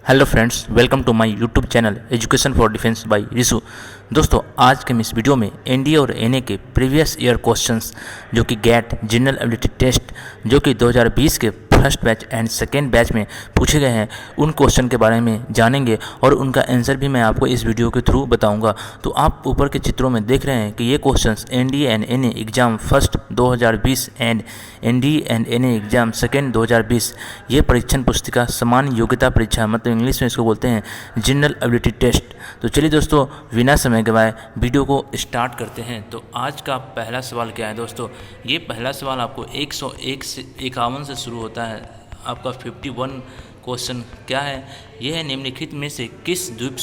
Hello friends, welcome to my YouTube channel education for defence by Rishu. दोस्तों, आज के इस वीडियो में एनडीए और एनए के प्रीवियस ईयर क्वेश्चंस जो कि गेट जनरल एबिलिटी टेस्ट जो कि 2020 के first batch and second batch में पूछे गए हैं, उन क्वेश्चन के बारे में जानेंगे और उनका आंसर भी मैं आपको इस वीडियो के थ्रू बताऊंगा। तो आप ऊपर के चित्रों में देख रहे हैं कि ये questions NDA and NA exam first 2020 and NDA and NA exam second 2020 ये परीक्षण पुस्तिका सामान्य योग्यता परीक्षा, मतलब इंग्लिश में इसको बोलते हैं जनरल एबिलिटी टेस्ट। तो चलिए दोस्तों, बिना समय गवाए वीडियो को स्टार्ट करते हैं। तो आज का पहला सवाल क्या है दोस्तों? ये पहला सवाल आपको 101 से 51 से शुरू होता है। आपका 51 क्वेश्चन क्या है? यह है निम्नलिखित में से किस द्वीप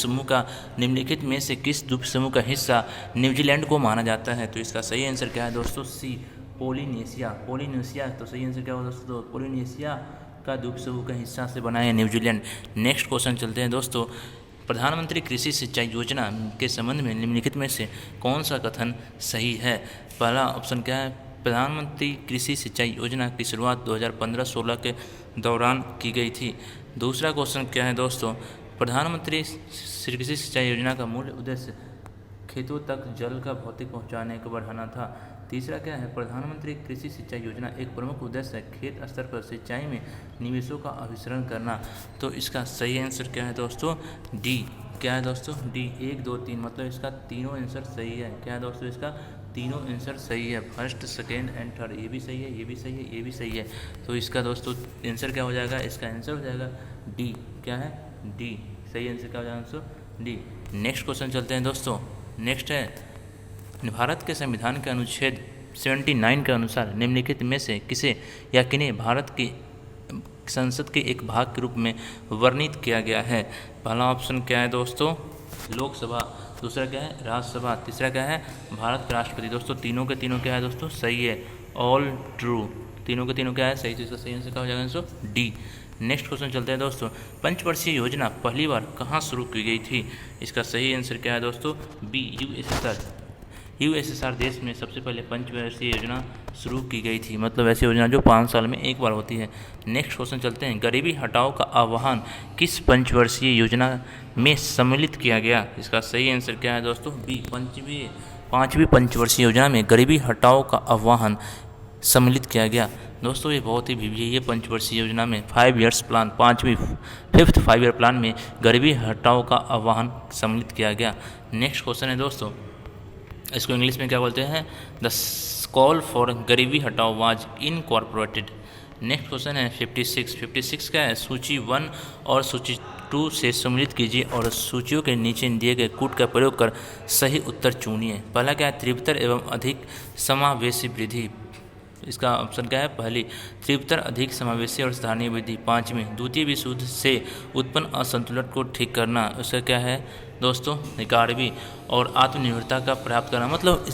समूह का हिस्सा न्यूजीलैंड को माना जाता है? तो इसका सही आंसर क्या है दोस्तों? सी, पोलिनेशिया। तो सही आंसर क्या होगा दोस्तों? पोलिनेशिया का द्वीप समूह का हिस्सा से बना है न्यूजीलैंड। नेक्स्ट क्वेश्चन चलते हैं दोस्तों। प्रधानमंत्री कृषि सिंचाई योजना के संबंध में निम्नलिखित में से कौन सा कथन सही है? पहला ऑप्शन क्या है? प्रधानमंत्री कृषि सिंचाई योजना की शुरुआत 2015-16 के दौरान की गई थी। दूसरा क्वेश्चन क्या है दोस्तों? प्रधानमंत्री कृषि सिंचाई योजना का मूल उद्देश्य खेतों तक जल का भौतिक पहुंचाने को बढ़ाना था। तीसरा क्या है? प्रधानमंत्री कृषि सिंचाई योजना एक प्रमुख उद्देश्य है खेत स्तर पर सिंचाई में निवेशों का अभिसरण करना। तो इसका सही आंसर क्या है दोस्तों? डी। क्या है दोस्तों? डी, 1, 2, 3, मतलब इसका तीनों आंसर सही है। क्या है दोस्तों? इसका तीनों आंसर सही है। फर्स्ट, सेकेंड एंड थर्ड, ये भी सही है, ये भी सही है, ये भी सही है। तो इसका दोस्तों आंसर क्या हो जाएगा? इसका आंसर हो जाएगा डी। क्या है? डी। सही आंसर क्या हो जाएगा दोस्तों? डी। नेक्स्ट क्वेश्चन चलते हैं दोस्तों। नेक्स्ट है, भारत के संविधान के अनुच्छेद 79 के अनुसार निम्नलिखित में से किसे या किन्हें भारत की संसद के एक भाग के रूप में वर्णित किया गया है? पहला ऑप्शन क्या है दोस्तों? लोकसभा। दूसरा क्या है? राज्यसभा। तीसरा क्या है? भारत के राष्ट्रपति। दोस्तों तीनों के तीनों क्या है दोस्तों? सही है, ऑल ट्रू। तीनों के तीनों क्या है? सही। तो इसका सही आंसर क्या हो जाएगा दोस्तों? डी। नेक्स्ट क्वेश्चन चलते हैं दोस्तों। पंचवर्षीय योजना पहली बार कहाँ शुरू की गई थी? इसका सही आंसर क्या है दोस्तों? बी, यूएसएसआर देश में सबसे पहले पंचवर्षीय योजना शुरू की गई थी, मतलब ऐसी योजना जो 5 साल में एक बार होती है। नेक्स्ट क्वेश्चन चलते हैं। गरीबी हटाओ का आह्वान किस पंचवर्षीय योजना में सम्मिलित किया गया? इसका सही आंसर क्या है दोस्तों? बी, पाँचवीं पंचवर्षीय योजना में गरीबी हटाओ का आह्वान सम्मिलित किया गया। दोस्तों ये बहुत ही भी ये पंचवर्षीय योजना में 5 years plan, fifth 5 year plan में गरीबी हटाओ का आह्वान सम्मिलित किया गया। नेक्स्ट क्वेश्चन है दोस्तों, इसको इंग्लिश में क्या बोलते हैं? द कॉल फॉर गरीबी हटाओ वाज इनकॉर्पोरेटेड। नेक्स्ट क्वेश्चन है 56 क्या है? सूची 1 और सूची 2 से सम्मिलित कीजिए और सूचियों के नीचे दिए गए कूट का प्रयोग कर सही उत्तर चुनिए। पहला क्या है? तीव्रतर एवं अधिक समावेशी वृद्धि। इसका ऑप्शन क्या है? पहली, तीव्रतर अधिक समावेशी और स्थानीय वृद्धि। पाँचवीं, द्वितीय विश्व युद्ध से उत्पन्न असंतुलन को ठीक करना। उसका क्या है दोस्तों? 11वीं, और आत्मनिर्भरता का प्राप्त करना। मतलब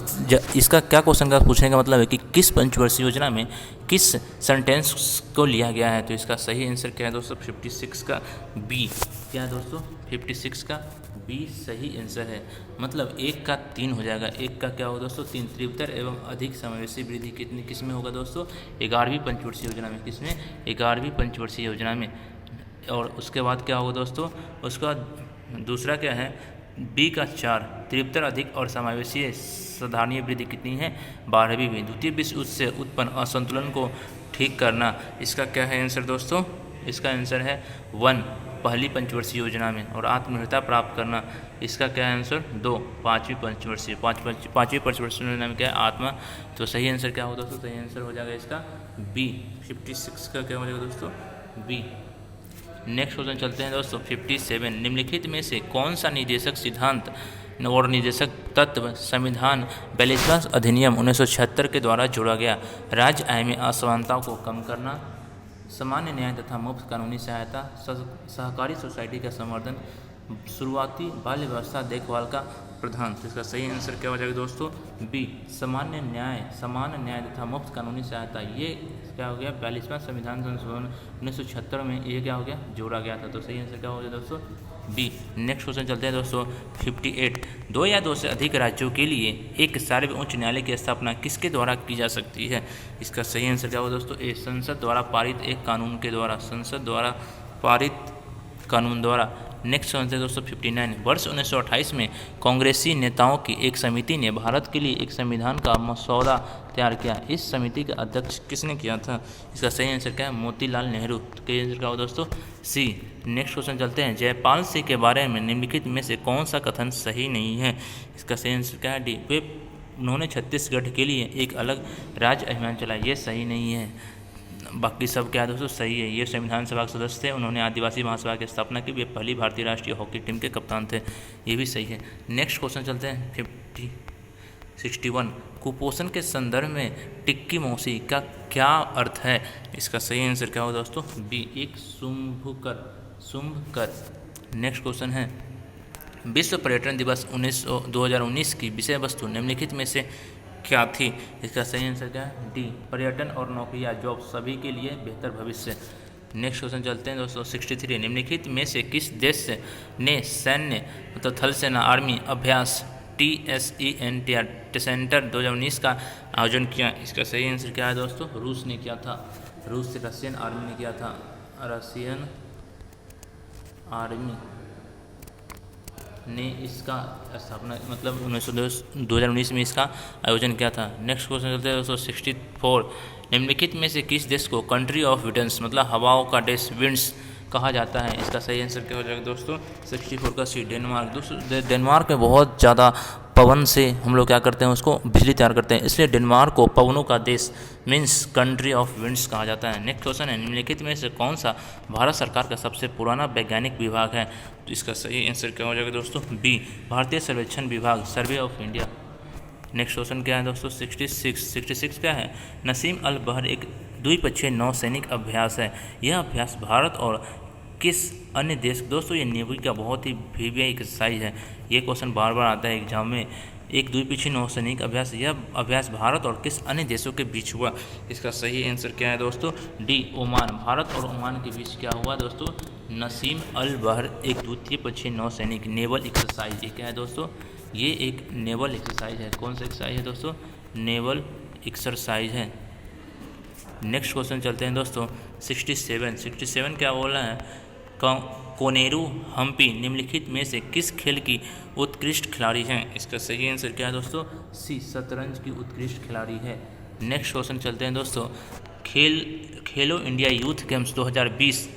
इसका क्या क्वेश्चन का पूछने का मतलब है कि किस पंचवर्षीय योजना में किस सेंटेंस को लिया गया है? तो इसका सही आंसर क्या है दोस्तों? 56 का बी। क्या है दोस्तों? 56 का बी सही आंसर है। मतलब 1 का 3 हो जाएगा। 1 का क्या होगा दोस्तों? 3। तीव्रतर एवं अधिक समावेशी वृद्धि किस में होगा दोस्तों? 11वीं पंचवर्षीय योजना में। किसमें? 11वीं पंचवर्षीय योजना में। और उसके बाद क्या होगा दोस्तों? उसका दूसरा क्या है? बी का 4, तीव्रतर अधिक और समावेशी साधारणीय वृद्धि कितनी है? 12वीं में। द्वितीय विश्व युद्ध से उत्पन्न असंतुलन को ठीक करना। इसका क्या है आंसर दोस्तों? इसका आंसर है 1, पहली पंचवर्षीय योजना में। और आत्मनिर्भरता प्राप्त करना, इसका क्या है आंसर? 2, पाँचवीं पंचवर्षीय योजना में क्या है? आत्मा। तो सही आंसर क्या होगा दोस्तों? सही आंसर हो जाएगा इसका बी। 56 का क्या हो जाएगा दोस्तों? बी। नेक्स्ट क्वेश्चन चलते हैं दोस्तों। 57, निम्नलिखित में से कौन सा निर्देशक सिद्धांत और निर्देशक तत्व संविधान 42वां अधिनियम 1976 के द्वारा जोड़ा गया? राज्य आय में असमानताओं को कम करना, सामान्य न्याय तथा मुफ्त कानूनी सहायता, सहकारी सोसाइटी का संवर्धन, शुरुआती बाल व्यवस्था देखभाल का प्रधान। तो इसका सही आंसर क्या हो जाएगा दोस्तों? बी, सामान्य न्याय तथा मुफ्त कानूनी सहायता। ये क्या हो गया? 42वां संविधान संशोधन 1976 में ये क्या हो गया? जोड़ा गया था। तो सही आंसर क्या हो गया दोस्तों? बी। नेक्स्ट क्वेश्चन चलते हैं दोस्तों। 58, 2 या 2 से अधिक राज्यों के लिए एक सार्वभौमिक उच्च न्यायालय की स्थापना किसके द्वारा की जा सकती है? इसका सही आंसर क्या होगा दोस्तों? ए, संसद द्वारा पारित एक कानून के द्वारा। संसद द्वारा पारित कानून द्वारा। नेक्स्ट क्वेश्चन है दोस्तों 59। वर्ष 1928 में कांग्रेसी नेताओं की एक समिति ने भारत के लिए एक संविधान का मसौदा तैयार किया। इस समिति का अध्यक्ष किसने किया था? इसका सही आंसर क्या है? मोतीलाल नेहरू। तो क्या आंसर क्या होगा दोस्तों? सी। नेक्स्ट क्वेश्चन चलते हैं। जयपाल सिंह के बारे में निम्नलिखित में से कौन सा कथन सही नहीं है? इसका सही आंसर क्या है? डी। वे उन्होंने छत्तीसगढ़ के लिए एक अलग राज्य अभियान चलाया। ये सही नहीं है। बाकी सब क्या है दोस्तों? सही है। ये संविधान सभा के सदस्य थे, उन्होंने आदिवासी महासभा की स्थापना की, वे पहली भारतीय राष्ट्रीय हॉकी टीम के कप्तान थे। ये भी सही है। नेक्स्ट क्वेश्चन चलते हैं 61। कुपोषण के संदर्भ में टिक्की मौसी का क्या अर्थ है? इसका सही आंसर क्या होगा दोस्तों? बी। एक शुंभकर। नेक्स्ट क्वेश्चन है विश्व पर्यटन दिवस 2019 की विषय वस्तु निम्नलिखित में से क्या थी? इसका सही आंसर क्या है? डी। पर्यटन और नौकरियां, जॉब सभी के लिए बेहतर भविष्य। नेक्स्ट क्वेश्चन चलते हैं दोस्तों 63। निम्नलिखित में से किस देश ने सैन्य मतलब थल सेना आर्मी अभ्यास TSENTR 2019 का आयोजन किया? इसका सही आंसर क्या है दोस्तों? रूस ने किया था। रूस से रशियन आर्मी ने किया था। रशियन आर्मी ने इसका स्थापना मतलब 2019 में इसका आयोजन किया था। नेक्स्ट क्वेश्चन चलते हैं दोस्तों 64। निम्नलिखित में से किस देश को कंट्री ऑफ विंड्स मतलब हवाओं का देश विंड्स कहा जाता है? इसका सही आंसर क्या हो जाएगा दोस्तों? 64 का सी। डेनमार्क। दोस्तों डेनमार्क में बहुत ज़्यादा पवन से हम लोग क्या करते हैं, उसको बिजली तैयार करते हैं, इसलिए डेनमार्क को पवनों का देश मीन्स कंट्री ऑफ विंड्स कहा जाता है। नेक्स्ट क्वेश्चन है निम्नलिखित में से कौन सा भारत सरकार का सबसे पुराना वैज्ञानिक विभाग है? तो इसका सही आंसर क्या हो जाएगा दोस्तों? बी। भारतीय सर्वेक्षण विभाग, survey of India. Next question क्या है दोस्तों 66 क्या है? नसीम अल बहर एक द्विपक्षीय नौसैनिक अभ्यास है। यह अभ्यास भारत और किस अन्य देश? दोस्तों ये नेवी का बहुत ही वीवीआई एक्सरसाइज है। ये क्वेश्चन बार बार आता है एग्जाम में। एक द्विपक्षीय नौसैनिक अभ्यास, यह अभ्यास भारत और किस अन्य देशों के बीच हुआ? इसका सही आंसर क्या है दोस्तों? डी। ओमान। भारत और ओमान के बीच क्या हुआ दोस्तों? नसीम अल बहर एक द्विपक्षीय नौसैनिक नेवल एक्सरसाइज। ये क्या है दोस्तों? ये एक नेवल एक्सरसाइज है। कौन सा एक्सरसाइज है दोस्तों? नेवल एक्सरसाइज है। नेक्स्ट क्वेश्चन चलते हैं दोस्तों 67 क्या बोला है? कोनेरू हम्पी निम्नलिखित में से किस खेल की उत्कृष्ट खिलाड़ी हैं? इसका सही आंसर क्या है दोस्तों? सी। शतरंज की उत्कृष्ट खिलाड़ी है। नेक्स्ट क्वेश्चन चलते हैं दोस्तों खेलो इंडिया यूथ गेम्स 2020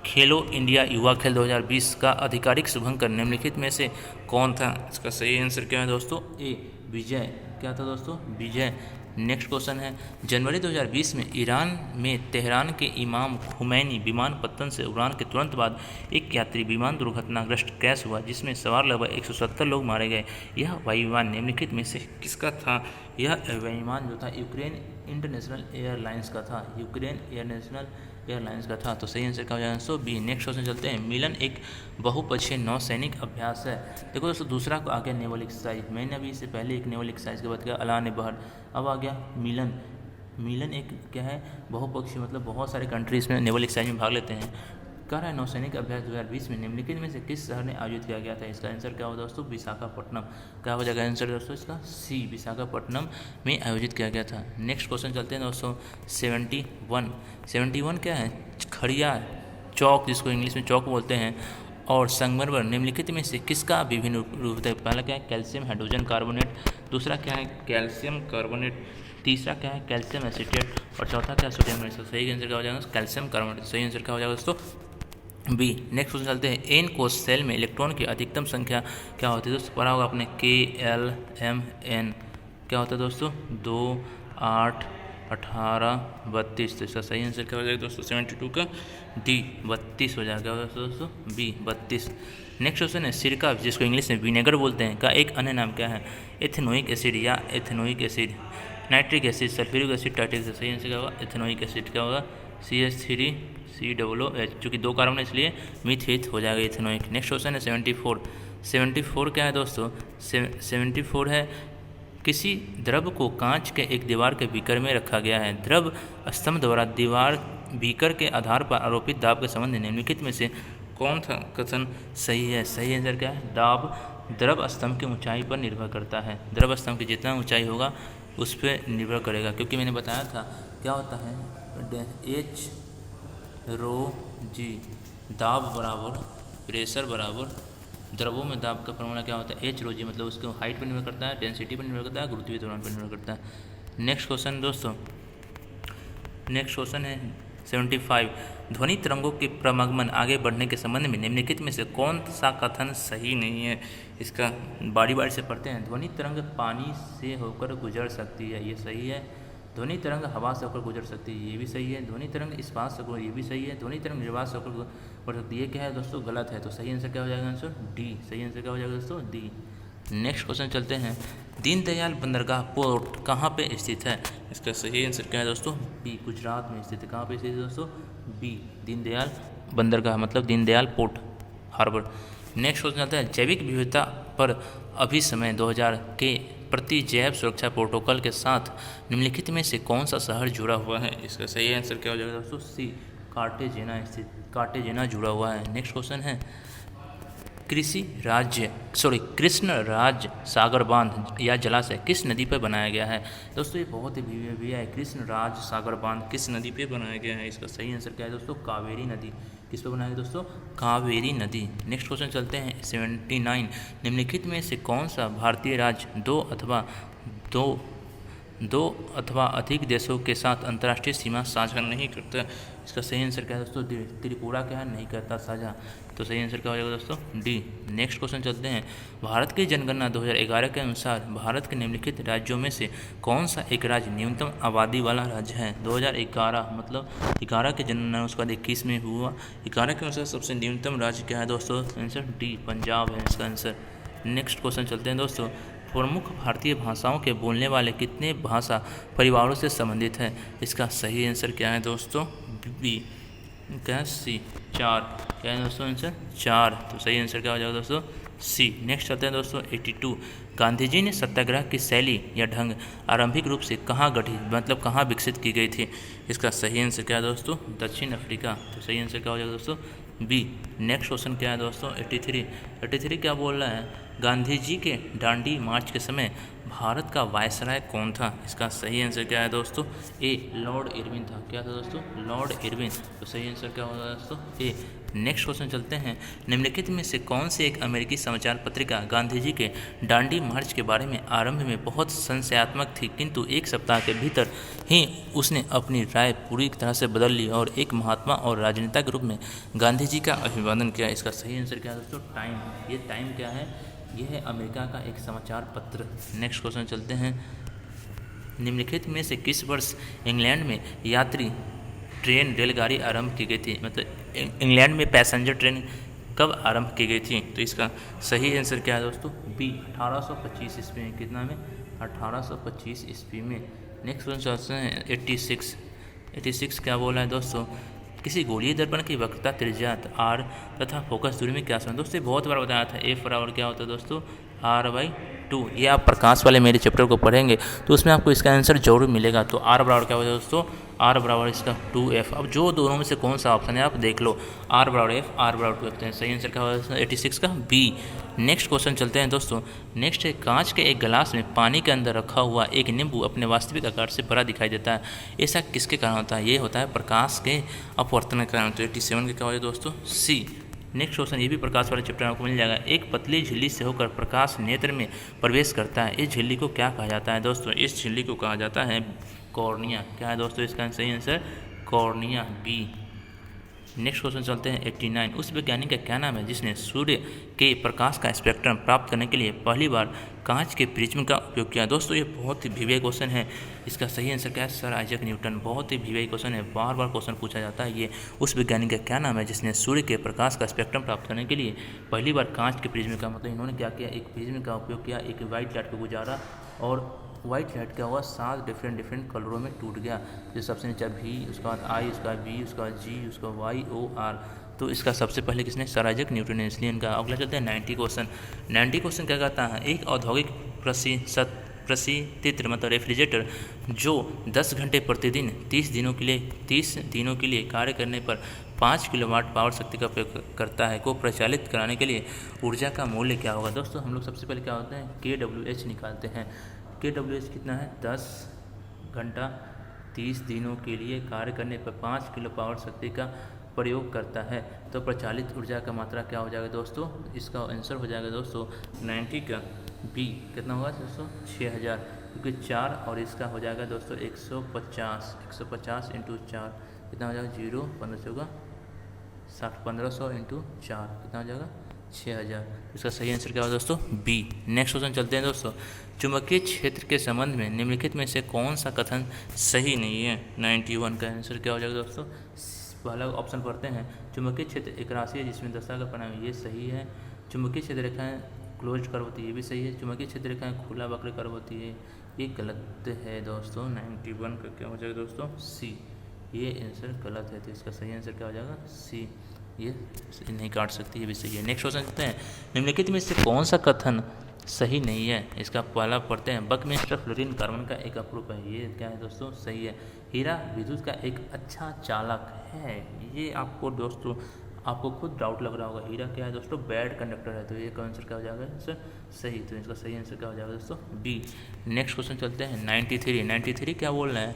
खेलो इंडिया युवा खेल 2020 का आधिकारिक शुभंकर निम्नलिखित में से कौन था? इसका सही आंसर क्या है दोस्तों? ए। विजय। क्या था दोस्तों? विजय। नेक्स्ट क्वेश्चन है जनवरी 2020 में ईरान में तेहरान के इमाम खुमैनी विमान पतन से उड़ान के तुरंत बाद एक यात्री विमान दुर्घटनाग्रस्त क्रैश हुआ जिसमें सवार लगभग 170 लोग मारे गए। यह वायु विमान निम्नलिखित में से किसका था? यह विमान जो था यूक्रेन इंटरनेशनल एयरलाइंस का था। यूक्रेन इंटरनेशनल एयरलाइंस का था। तो सही आंसर क्या हो जाएगा दोस्तों? बी। नेक्स्ट क्वेश्चन चलते हैं मिलन एक बहुपक्षीय नौसैनिक अभ्यास है। देखो दोस्तों दूसरा को आ गया नेवल एक्सरसाइज। मैंने अभी इससे पहले एक नेवल एक्सरसाइज के बाद किया अलान बहर। अब आ गया मिलन। मिलन एक क्या है? बहुपक्षीय मतलब बहुत सारे कंट्री इसमें नेवल एक्सरसाइज में भाग लेते हैं। कह रहा है नौसैनिक अभ्यास 2020 में निम्नलिखित में से किस शहर ने आयोजित किया गया था? इसका आंसर क्या होगा दोस्तों? विशाखापट्टनम। क्या हो जाएगा आंसर दोस्तों इसका? सी। विशाखापट्टनम में आयोजित किया गया था। नेक्स्ट क्वेश्चन चलते हैं दोस्तों 71 क्या है? खड़िया चौक, जिसको इंग्लिश में चौक बोलते हैं, और संगमरमर निम्नलिखित में से किसका विभिन्न रूप है? पहला क्या है? Calcium hydrogen carbonate. दूसरा क्या है? Calcium carbonate. तीसरा क्या है? Calcium acetate. और चौथा क्या है? Sodium nitrate. सही आंसर क्या हो जाएगा? Calcium carbonate. सही आंसर क्या हो जाएगा दोस्तों? बी। नेक्स्ट क्वेश्चन चलते हैं एन कोश सेल में इलेक्ट्रॉन की अधिकतम संख्या क्या होती है? दोस्तों पढ़ा होगा आपने KLMN। क्या होता है दोस्तों? 2, 8, 18, 32। तो इसका सही आंसर क्या हो जाएगा दोस्तों? 72 का डी 32 हो जाएगा दोस्तों बी 32। नेक्स्ट क्वेश्चन है सिरका, जिसको इंग्लिश में विनेगर बोलते हैं, का एक अन्य नाम क्या है? एथेनोइक एसिड या ethanoic acid, nitric acid, sulphuric acid, टाइट्रिक एसिड। सही आंसर क्या होगा? Ethanoic acid. क्या होगा? CH3COOH, चूँकि 2 कार्बन है इसलिए मीथेट हो जाएगा एथेनोइक। नेक्स्ट क्वेश्चन है 74 क्या है दोस्तों? 74 है किसी द्रव को कांच के एक दीवार के बीकर में रखा गया है। द्रव स्तंभ द्वारा दीवार बीकर के आधार पर आरोपित दाब के संबंध निम्नलिखित में से कौन सा कथन सही है? सही आंसर क्या है? दाब द्रव स्तंभ की ऊंचाई पर निर्भर करता है। द्रव स्तंभ की जितना ऊंचाई होगा उस पर निर्भर करेगा, क्योंकि मैंने बताया था क्या होता है H ρg दाब बराबर प्रेशर बराबर द्रवों में दाब का फॉर्मूला क्या होता है, एच रो जी, मतलब उसको हाइट पर निर्भर करता है, डेंसिटी पर निर्भर करता है, गुरुत्वीय त्वरण पर निर्भर करता है। नेक्स्ट क्वेश्चन दोस्तों, नेक्स्ट क्वेश्चन है 75। ध्वनि तरंगों के प्रमगमन आगे बढ़ने के संबंध में निम्नलिखित में से कौन सा कथन सही नहीं है। इसका बारी बारी से पढ़ते हैं। ध्वनि तरंग पानी से होकर गुजर सकती है, ये सही है। ध्वनि तरंग हवा से होकर गुजर सकती है, ये भी सही है। ध्वनि तरंग इस्पात से होकर, ये भी सही है। ध्वनि तरंग निर्वात से होकर बढ़ सकती है, ये क्या है दोस्तों, गलत है। तो सही आंसर क्या हो जाएगा, आंसर डी। सही आंसर क्या हो जाएगा दोस्तों, डी। नेक्स्ट क्वेश्चन चलते हैं। दीनदयाल बंदरगाह पोर्ट कहाँ पे स्थित है। इसका सही आंसर क्या है दोस्तों, बी, गुजरात में स्थित है। कहाँ पे स्थित है दोस्तों, बी, दीनदयाल बंदरगाह मतलब Deendayal port harbour. Next question चलता है। जैविक विविधता पर अभिसमय 2000 के प्रति जैव सुरक्षा प्रोटोकॉल के साथ निम्नलिखित में से कौन सा शहर जुड़ा हुआ है। इसका सही आंसर क्या हो जाएगा दोस्तों, सी, कार्टेजेना स्थित, कार्टेजेना जुड़ा हुआ है। नेक्स्ट क्वेश्चन है। कृष्ण राज्य सागर बांध या जलाशय किस नदी पर बनाया गया है। दोस्तों ये बहुत ही भव्य है। कृष्ण राज्य सागर बांध किस नदी पे बनाया गया है। इसका सही आंसर क्या है दोस्तों, कावेरी नदी। किस पे बनाया गया दोस्तों, कावेरी नदी। नेक्स्ट क्वेश्चन चलते हैं 79। निम्नलिखित में से कौन सा भारतीय राज्य दो अथवा अधिक देशों के साथ अंतर्राष्ट्रीय सीमा साझा नहीं करता। इसका सही आंसर क्या है दोस्तों, त्रिपुरा क्या है, नहीं करता साझा। तो सही आंसर क्या हो जाएगा दोस्तों, डी। नेक्स्ट क्वेश्चन चलते हैं। भारत की जनगणना 2011 के अनुसार भारत के निम्नलिखित राज्यों में से कौन सा एक राज्य न्यूनतम आबादी वाला राज्य है। 2011 मतलब 11 की जनगणना उसका 21 में हुआ। 11 के अनुसार सबसे न्यूनतम राज्य क्या है दोस्तों, आंसर डी, पंजाब है इसका आंसर। नेक्स्ट क्वेश्चन चलते हैं दोस्तों। प्रमुख भारतीय भाषाओं के बोलने वाले कितने भाषा परिवारों से संबंधित है। इसका सही आंसर क्या है दोस्तों, बी, क्या, सी, 4। क्या है दोस्तों आंसर, 4। तो सही आंसर क्या हो जाएगा दोस्तों, सी। नेक्स्ट चलते हैं दोस्तों 82। गांधी जी ने सत्याग्रह की शैली या ढंग आरंभिक रूप से कहाँ गढ़ी मतलब कहाँ विकसित की गई थी। इसका सही आंसर क्या है दोस्तों, दक्षिण अफ्रीका। तो सही आंसर क्या हो जाएगा दोस्तों, बी। नेक्स्ट क्वेश्चन क्या है दोस्तों 83 क्या बोल रहा है। गांधी जी के दांडी मार्च के समय भारत का वायसराय कौन था। इसका सही आंसर क्या है दोस्तों, ए, लॉर्ड इरविन था। क्या था दोस्तों, लॉर्ड इरविन। तो सही आंसर क्या होगा दोस्तों, ए। नेक्स्ट क्वेश्चन चलते हैं। निम्नलिखित में से कौन से एक अमेरिकी समाचार पत्रिका गांधी जी के दांडी मार्च के बारे में आरंभ में बहुत संशयात्मक थी, किंतु एक सप्ताह के भीतर ही उसने अपनी राय पूरी तरह से बदल ली और एक महात्मा और राजनेता के रूप में गांधी जी का अभिवादन किया। इसका सही आंसर क्या है दोस्तों, टाइम। ये टाइम क्या है, यह है अमेरिका का एक समाचार पत्र। नेक्स्ट क्वेश्चन चलते हैं। निम्नलिखित में से किस वर्ष इंग्लैंड में यात्री ट्रेन रेलगाड़ी आरंभ की गई थी, मतलब इंग्लैंड में पैसेंजर ट्रेन कब आरंभ की गई थी। तो इसका सही आंसर क्या है दोस्तों, बी, 1825 ईस्वी में। कितना में, 1825 ईस्वी में। नेक्स्ट क्वेश्चन चलते हैं 86 क्या बोला है दोस्तों। किसी गोलीय दर्पण की वक्रता, त्रिज्या आर तथा फोकस दूरी में क्या संबंध। दोस्तों बहुत बार बताया था, एफ बराबर क्या होता है दोस्तों, R/2। ये आप प्रकाश वाले मेरे चैप्टर को पढ़ेंगे तो उसमें आपको इसका आंसर जरूर मिलेगा। तो R बराबर क्या होता है दोस्तों, R बराबर इसका 2F। अब जो दोनों में से कौन सा ऑप्शन है आप देख लो, R बराबर F, R बराबर 2F। तो सही आंसर क्या होगा 86 का, बी। नेक्स्ट क्वेश्चन चलते हैं दोस्तों। नेक्स्ट है, कांच के एक गिलास में पानी के अंदर रखा हुआ एक नींबू अपने वास्तविक आकार से बड़ा दिखाई देता है। ऐसा किसके कारण होता है। ये होता है प्रकाश के अपवर्तन के कारण। तो 87 का क्या होगा दोस्तों, सी। नेक्स्ट क्वेश्चन, ये भी प्रकाश वाले चैप्टर में आपको मिल जाएगा। एक पतली झिल्ली से होकर प्रकाश नेत्र में प्रवेश करता है, इस झिल्ली को क्या कहा जाता है दोस्तों। इस झिल्ली को कहा जाता है कॉर्निया। क्या है दोस्तों इसका सही answer, cornea, B. Next question चलते हैं 89। उस वैज्ञानिक का क्या नाम है जिसने सूर्य के प्रकाश का स्पेक्ट्रम प्राप्त करने के लिए पहली बार कांच के प्रिज्म का उपयोग किया। दोस्तों ये बहुत ही भिवे क्वेश्चन है। इसका सही आंसर क्या है, सर आइजैक न्यूटन। बहुत ही भिवे क्वेश्चन है, बार बार क्वेश्चन पूछा जाता है ये। उस वैज्ञानिक का क्या नाम है जिसने सूर्य के प्रकाश का स्पेक्ट्रम प्राप्त करने के लिए पहली बार कांच के प्रिज्म का, मतलब इन्होंने क्या किया, एक प्रिज्म का उपयोग किया, एक वाइट लाइट को गुजारा और वाइट लाइट क्या हुआ, 7 डिफरेंट कलरों में टूट गया। जो सबसे नीचे V, उसके बाद I, उसका बाद B, उसका बाद G, उसका Y, O, R। तो इसका सबसे पहले किसने, सर आइजैक न्यूटन ने। इसलिए इनका अगला चलते हैं 90 क्वेश्चन। 90 क्वेश्चन क्या कहता है, एक औद्योगिक परिस्थिति मतलब रेफ्रिजरेटर जो 10 घंटे प्रतिदिन 30 दिनों के लिए कार्य करने पर 5 किलोवाट पावर शक्ति का उपयोग करता है को प्रचालित कराने के लिए ऊर्जा का मूल्य क्या होगा। दोस्तों हम लोग सबसे पहले क्या होते हैं, kWh निकालते हैं। kWh कितना है, 10 घंटा 30 दिनों के लिए कार्य करने पर 5 किलो पावर शक्ति का प्रयोग करता है। तो प्रचालित ऊर्जा का मात्रा क्या हो जाएगा दोस्तों, इसका आंसर हो जाएगा दोस्तों 90 का बी। कितना होगा दोस्तों, 6000, क्योंकि 4 और इसका हो जाएगा दोस्तों 150 इंटू 4 कितना हो जाएगा 0, 15 होगा 60, 1500 इंटू 4 कितना हो जाएगा 6000। इसका सही आंसर क्या होगा दोस्तों, बी। नेक्स्ट क्वेश्चन चलते हैं दोस्तों, चुंबकीय क्षेत्र के संबंध में निम्नलिखित में से कौन सा कथन सही नहीं है। 91 का आंसर क्या हो जाएगा दोस्तों, पहला ऑप्शन पढ़ते हैं, चुंबकीय क्षेत्र एक राशि है जिसमें दशा का परिणाम, ये सही है। चुंबकीय क्षेत्र रेखाएं क्लोज कर्व होती है, ये भी सही है। चुंबकीय क्षेत्र रेखाएं खुला वक्र कर्व होती है, ये गलत है दोस्तों। 91 का क्या हो जाएगा दोस्तों, सी। ये आंसर गलत है, तो इसका सही आंसर क्या हो जाएगा, सी। ये नहीं काट सकती, ये भी सही है। नेक्स्ट क्वेश्चन चलते हैं, निम्नलिखित में से कौन सा कथन सही नहीं है। इसका पहला पढ़ते हैं, बकमिस्टर फ्लोरीन कार्बन का एक अपरूप है, ये क्या है दोस्तों, सही है। हीरा विद्युत का एक अच्छा चालक है, ये आपको दोस्तों आपको खुद डाउट लग रहा होगा, हीरा क्या है दोस्तों, बैड कंडक्टर है, तो ये का आंसर क्या हो जाएगा सर, सही। तो इसका सही आंसर क्या हो जाएगा दोस्तों, बी। नेक्स्ट क्वेश्चन चलते हैं 93 क्या बोल रहे हैं,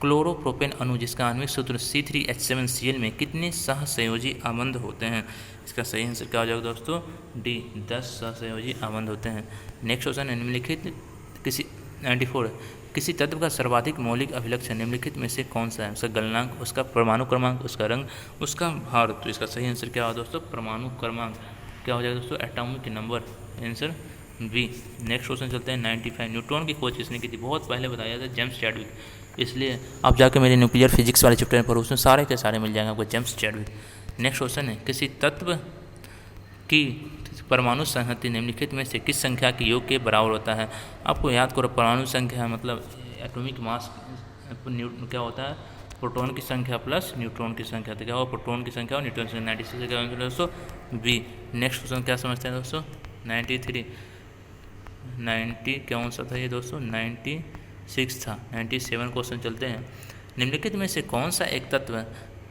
क्लोरोप्रोपेन अणु जिसका आणविक सूत्र C3H7Cl में कितने सहसंयोजी आबंध होते हैं। इसका सही आंसर क्या हो जाएगा दोस्तों, डी, 10 सहसंयोजी आबंध होते हैं। नेक्स्ट क्वेश्चन है, निम्नलिखित किसी 94 किसी तत्व का सर्वाधिक मौलिक अभिलक्षण निम्नलिखित में से कौन सा है। उसका गलनांक, उसका परमाणु क्रमांक, उसका रंग, उसका भार। तो इसका सही आंसर क्या होगा दोस्तों, परमाणु क्रमांक क्या हो जाएगा दोस्तों, atomic number, answer B. Next question चलते हैं 95 न्यूट्रॉन की खोज किसने की थी। बहुत पहले बताया था, जेम्स चैडविक, इसलिए आप जाकर मेरे न्यूक्लियर फिजिक्स वाले चैप्टर पर उसमें सारे के सारे मिल जाएंगे आपको, जेम्स चैडविक। नेक्स्ट क्वेश्चन है, किसी तत्व की परमाणु संहति निम्नलिखित में से किस संख्या के योग के बराबर होता है। आपको याद करो, परमाणु संख्या मतलब एटॉमिक मास क्या होता है, प्रोटॉन की संख्या प्लस न्यूट्रॉन की संख्या, तो क्या होगा, प्रोटॉन की संख्या और न्यूट्रॉन की संख्या। 96 क्या आंसर दोस्तों, बी। नेक्स्ट क्वेश्चन क्या समझते हैं दोस्तों, 90 कौन सा था ये दोस्तों, 96 था। 97 क्वेश्चन चलते हैं, निम्नलिखित में से कौन सा एक तत्व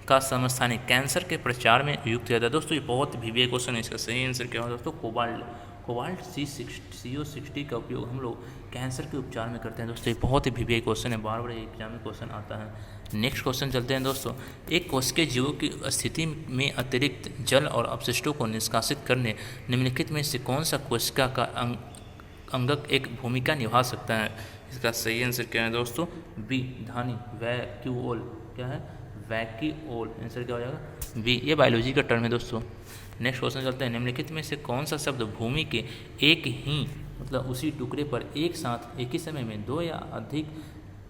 का समस्थानिक कैंसर के प्रचार में उपयुक्त किया था। दोस्तों ये बहुत वीवीआई क्वेश्चन है, इसका सही आंसर क्या होगा दोस्तों, कोबाल्ट। CO60 का उपयोग हम लोग कैंसर के उपचार में करते हैं दोस्तों, ये बहुत ही वीवीआई क्वेश्चन है, बार बार एग्जाम में क्वेश्चन आता है। नेक्स्ट क्वेश्चन चलते हैं दोस्तों, एक कोशिकीय जीवों की स्थिति में अतिरिक्त जल और अपशिष्टों को निष्कासित करने निम्नलिखित में से कौन सा कोशिका का अंगक एक भूमिका निभा सकता है। इसका सही आंसर क्या है दोस्तों, बी, धानी, वैक्यूओल, क्या है, वैक्यूओल, आंसर क्या हो जाएगा, बी। ये बायोलॉजी का टर्म है दोस्तों। नेक्स्ट क्वेश्चन चलते हैं, निम्नलिखित में से कौन सा शब्द भूमि के एक ही मतलब उसी टुकड़े पर एक साथ एक ही समय में दो या अधिक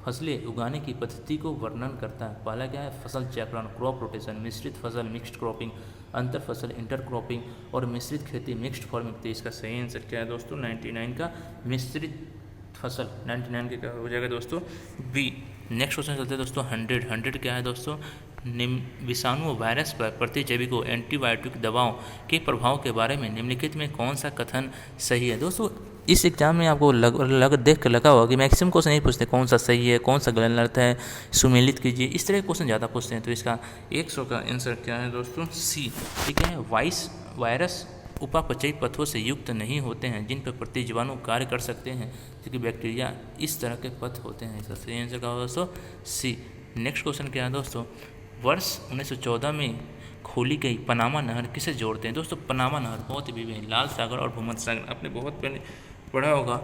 फसलें उगाने की पद्धति को वर्णन करता है। पहला क्या है, फसल चक्रण, क्रॉप रोटेशन, मिश्रित फसल, मिक्स्ड क्रॉपिंग, अंतर फसल, इंटर क्रॉपिंग और मिश्रित खेती, मिक्स्ड फार्मिंग। तो इसका सही आंसर क्या है दोस्तों, 99 का मिश्रित फसल, 99 के क्या हो जाएगा दोस्तों, बी। नेक्स्ट क्वेश्चन चलते हैं दोस्तों 100 क्या है दोस्तों, विषाणु वायरस पर प्रतिजैविकों एंटीबायोटिक दवाओं के प्रभाव के बारे में निम्नलिखित में कौन सा कथन सही है। दोस्तों इस एग्जाम में आपको देख कर लगा होगा कि मैक्सिमम क्वेश्चन नहीं पूछते कौन सा सही है, कौन सा गलत है, सुमेलित कीजिए, इस तरह के क्वेश्चन ज़्यादा पूछते हैं। तो इसका 100 का आंसर क्या है दोस्तों, सी। ठीक है, वायरस उपापचयी पथों से युक्त नहीं होते हैं जिन पर प्रतिजीवाणु कार्य कर सकते हैं, क्योंकि बैक्टीरिया इस तरह के पथ होते हैं। इसका सही आंसर क्या होगा दोस्तों, सी। नेक्स्ट क्वेश्चन क्या है दोस्तों, वर्ष 1914 में खोली गई पनामा नहर किसे जोड़ते हैं। दोस्तों पनामा नहर बहुत ही विभिन्न, लाल सागर और भूमध्य सागर, आपने बहुत पहले पढ़ा होगा।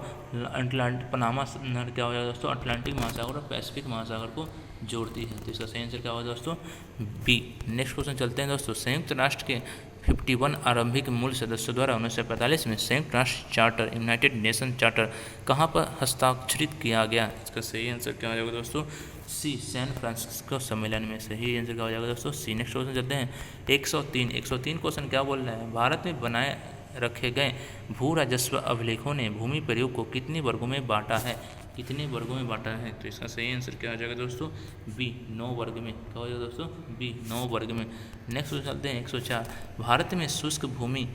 पनामा नहर क्या हो जाएगा दोस्तों, अटलांटिक महासागर और पैसिफिक महासागर को जोड़ती है। तो इसका सही आंसर क्या होगा दोस्तों, बी। नेक्स्ट क्वेश्चन चलते हैं दोस्तों, संयुक्त राष्ट्र के 51 आरंभिक मूल सदस्यों द्वारा 1945 में संयुक्त राष्ट्र चार्टर, यूनाइटेड नेशन चार्टर कहाँ पर हस्ताक्षरित किया गया। इसका सही आंसर क्या हो जाएगा दोस्तों, सी, सैन फ्रांसिस्को सम्मेलन में। सही आंसर क्या हो जाएगा दोस्तों, सी। नेक्स्ट क्वेश्चन चलते हैं 103 क्वेश्चन क्या बोल रहे हैं, भारत में बनाए रखे गए भू राजस्व अभिलेखों ने भूमि प्रयोग को कितने वर्गों में बांटा है, कितने वर्गों में बांटा है। तो इसका सही आंसर क्या हो जाएगा दोस्तों, बी, 9 वर्ग में। क्या हो जाएगा दोस्तों, बी, 9 वर्ग में। नेक्स्ट चलते हैं 104, भारत में शुष्क भूमि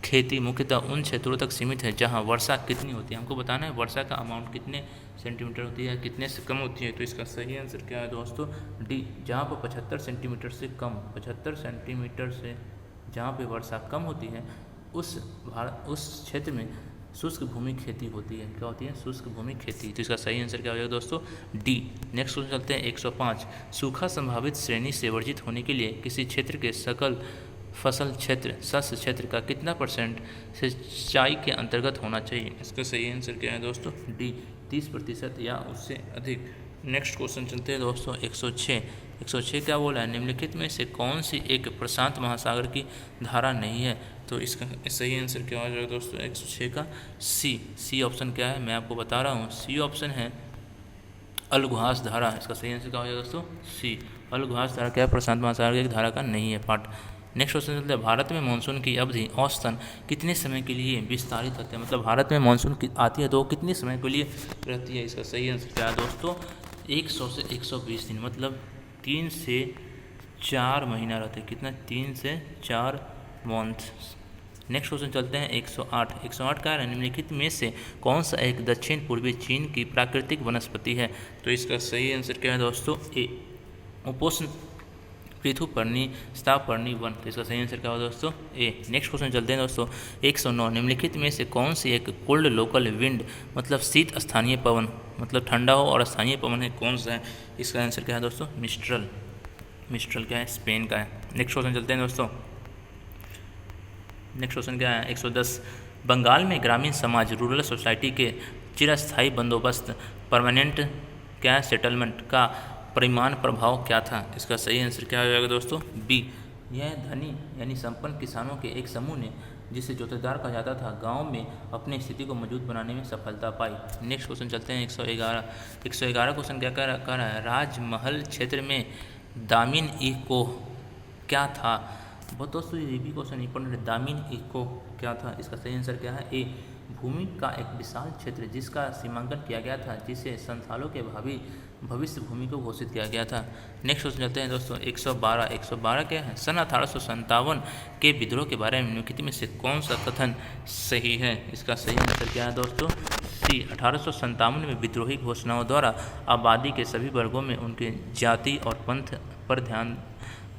खेती मुख्यतः उन क्षेत्रों तक सीमित है जहां वर्षा कितनी होती है। हमको बताना है वर्षा का अमाउंट कितने सेंटीमीटर होती है, कितने से कम होती है। तो इसका सही आंसर क्या है दोस्तों, डी, जहां पर 75 सेंटीमीटर से कम, 75 सेंटीमीटर से जहाँ पे वर्षा कम होती है उस क्षेत्र में शुष्क भूमि खेती होती है। क्या होती है? शुष्क भूमि खेती। तो इसका सही आंसर क्या हो जाएगा दोस्तों? डी। नेक्स्ट क्वेश्चन चलते हैं 105। सूखा संभावित श्रेणी से वर्जित होने के लिए किसी क्षेत्र के सकल फसल क्षेत्र शस्य क्षेत्र का कितना % सिंचाई के अंतर्गत होना चाहिए? इसका सही आंसर क्या है दोस्तों? डी, 30% या उससे अधिक। नेक्स्ट क्वेश्चन चलते हैं दोस्तों 106। 106 क्या बोला है? निम्नलिखित में से कौन सी एक प्रशांत महासागर की धारा नहीं है? तो इसका सही आंसर क्या हो जाएगा दोस्तों 106 का? सी ऑप्शन क्या है मैं आपको बता रहा हूँ। सी ऑप्शन है अलगुहास धारा। इसका सही आंसर क्या हो जाएगा दोस्तों? सी। अलगुहास धारा क्या है? प्रशांत महासागर की धारा का नहीं है पार्ट। नेक्स्ट क्वेश्चन चलता है भारत में मानसून की अवधि औसतन कितने समय के लिए विस्तारित होती है? मतलब भारत में मानसून आती है तो कितने समय के लिए रहती है? इसका सही आंसर क्या है दोस्तों? 100 से 120 दिन, मतलब 3 से 4 महीना रहते हैं। कितना? 3 से 4 मंथ। नेक्स्ट क्वेश्चन चलते हैं 108। 108 का निम्नलिखित में से कौन सा एक दक्षिण पूर्वी चीन की प्राकृतिक वनस्पति है? तो इसका सही आंसर क्या है दोस्तों? ए, उपोष्ण पृथुपर्णी स्थापर्णी वन। तो इसका सही आंसर क्या होगा दोस्तों? ए। नेक्स्ट क्वेश्चन चलते हैं दोस्तों 109। निम्नलिखित में से कौन सी एक कोल्ड लोकल विंड मतलब शीत स्थानीय पवन, मतलब ठंडा हो और स्थानीय पवन है, कौन सा है? इसका आंसर क्या है दोस्तों? मिस्ट्रल। मिस्ट्रल क्या है? स्पेन का है। नेक्स्ट क्वेश्चन चलते हैं दोस्तों। नेक्स्ट क्वेश्चन क्या है? 110। बंगाल में ग्रामीण समाज रूरल सोसाइटी के चिरस्थायी बंदोबस्त परमानेंट क्या सेटलमेंट का परिमाण प्रभाव क्या था? इसका सही आंसर क्या हो जाएगा दोस्तों? बी। यह धनी यानी संपन्न किसानों के एक समूह ने, जिसे जोतेदार कहा जाता था, गांव में अपनी स्थिति को मजबूत बनाने में सफलता पाई। नेक्स्ट क्वेश्चन चलते हैं 111। 111 क्वेश्चन क्या कह रहा है? राजमहल क्षेत्र में दामिन इको क्या था? बहुत दोस्तों ये भी क्वेश्चन इंपॉर्टेंट है। दामिन इको क्या था? इसका सही आंसर क्या है? ए। भूमि का एक विशाल क्षेत्र जिसका सीमांकन किया गया था, जिसे संथालों के भविष्य भूमि को घोषित किया गया था। नेक्स्ट क्वेश्चन चलते हैं दोस्तों 112। 112 क्या है? सन 1857 के विद्रोह के बारे में निम्नलिखित में से कौन सा कथन सही है? इसका सही आंसर क्या है दोस्तों? सी। 1857 में विद्रोही घोषणाओं द्वारा आबादी के सभी वर्गों में उनके जाति और पंथ पर ध्यान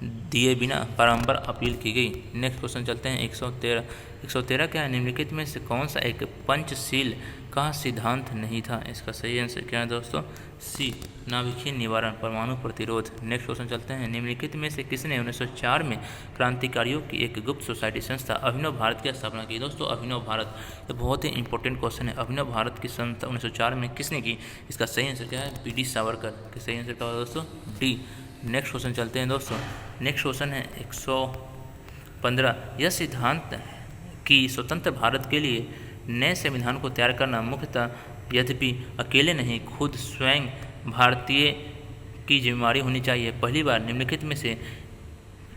दिए बिना बारंबार अपील की गई। नेक्स्ट क्वेश्चन चलते हैं 113। 113 क्या है? निम्नलिखित में से कौन सा एक पंचशील का सिद्धांत नहीं था? इसका सही आंसर क्या है दोस्तों? सी। नाभिकीय निवारण, परमाणु प्रतिरोध। नेक्स्ट क्वेश्चन चलते हैं। निम्नलिखित में से किसने 1904 में क्रांतिकारियों की एक गुप्त सोसाइटी संस्था अभिनव भारत की स्थापना की? दोस्तों अभिनव भारत ये बहुत ही इंपॉर्टेंट क्वेश्चन है। अभिनव भारत की संस्था 1904 में किसने की? इसका सही आंसर क्या है? B D Savarkar. सही आंसर क्या होगा दोस्तों? डी। नेक्स्ट क्वेश्चन चलते हैं दोस्तों। नेक्स्ट क्वेश्चन है 115। यह सिद्धांत कि स्वतंत्र भारत के लिए नए संविधान को तैयार करना मुख्यतः, यद्यपि अकेले नहीं, खुद स्वयं भारतीय की जिम्मेदारी होनी चाहिए, पहली बार निम्नलिखित में से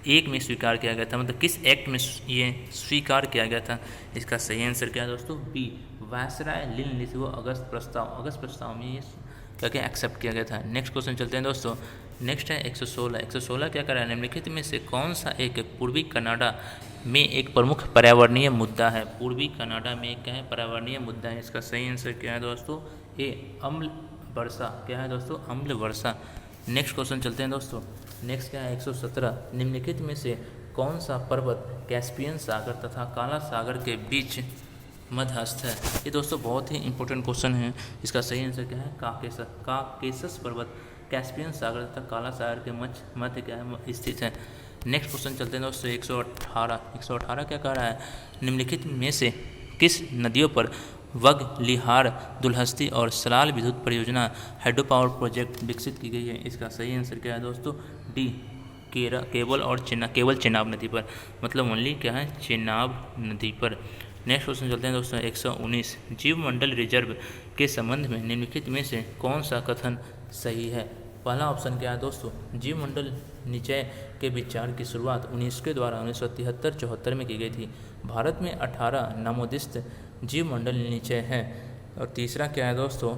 एक में स्वीकार किया गया था? मतलब किस एक्ट में ये स्वीकार किया गया था? इसका सही आंसर क्या है दोस्तों? बी। वायसराय लिनलिथगो अगस्त प्रस्ताव। अगस्त प्रस्ताव में ये क्या एक्सेप्ट किया गया था। नेक्स्ट क्वेश्चन चलते हैं दोस्तों। नेक्स्ट है 116। 116 क्या कर रहा है? निम्नलिखित में से कौन सा एक पूर्वी कनाडा में एक प्रमुख पर्यावरणीय मुद्दा है? पूर्वी कनाडा में क्या है? पर्यावरणीय मुद्दा है। इसका सही आंसर क्या है दोस्तों? ए। अम्ल वर्षा। क्या है दोस्तों? अम्ल वर्षा। नेक्स्ट क्वेश्चन चलते हैं दोस्तों। नेक्स्ट क्या है? 117। निम्नलिखित में से कौन सा पर्वत कैस्पियन सागर तथा काला सागर के बीच मध्यस्थ है? ये दोस्तों बहुत ही इंपॉर्टेंट क्वेश्चन है। इसका सही आंसर क्या है? काकेशस। काकेशस पर्वत कैस्पियन सागर तथा काला सागर के मध्य क्या है? स्थित है। नेक्स्ट क्वेश्चन चलते हैं दोस्तों 118। 118 क्या कह रहा है? निम्नलिखित में से किस नदियों पर वग, लिहार, दुलहस्ती और सलाल विद्युत परियोजना हाइड्रो पावर प्रोजेक्ट विकसित की गई है? इसका सही आंसर क्या है दोस्तों? डी। केवल चेनाब नदी पर, मतलब ओनली क्या है? चेनाब नदी पर। नेक्स्ट क्वेश्चन चलते हैं दोस्तों 119। जीवमंडल रिजर्व के संबंध में निम्नलिखित में से कौन सा कथन सही है? पहला ऑप्शन क्या है दोस्तों? जीवमंडल निचय के विचार की शुरुआत 19 के द्वारा 1973-74 में की गई थी। भारत में 18 नामोदिष्ट जीवमंडल निचय हैं। और तीसरा क्या है दोस्तों?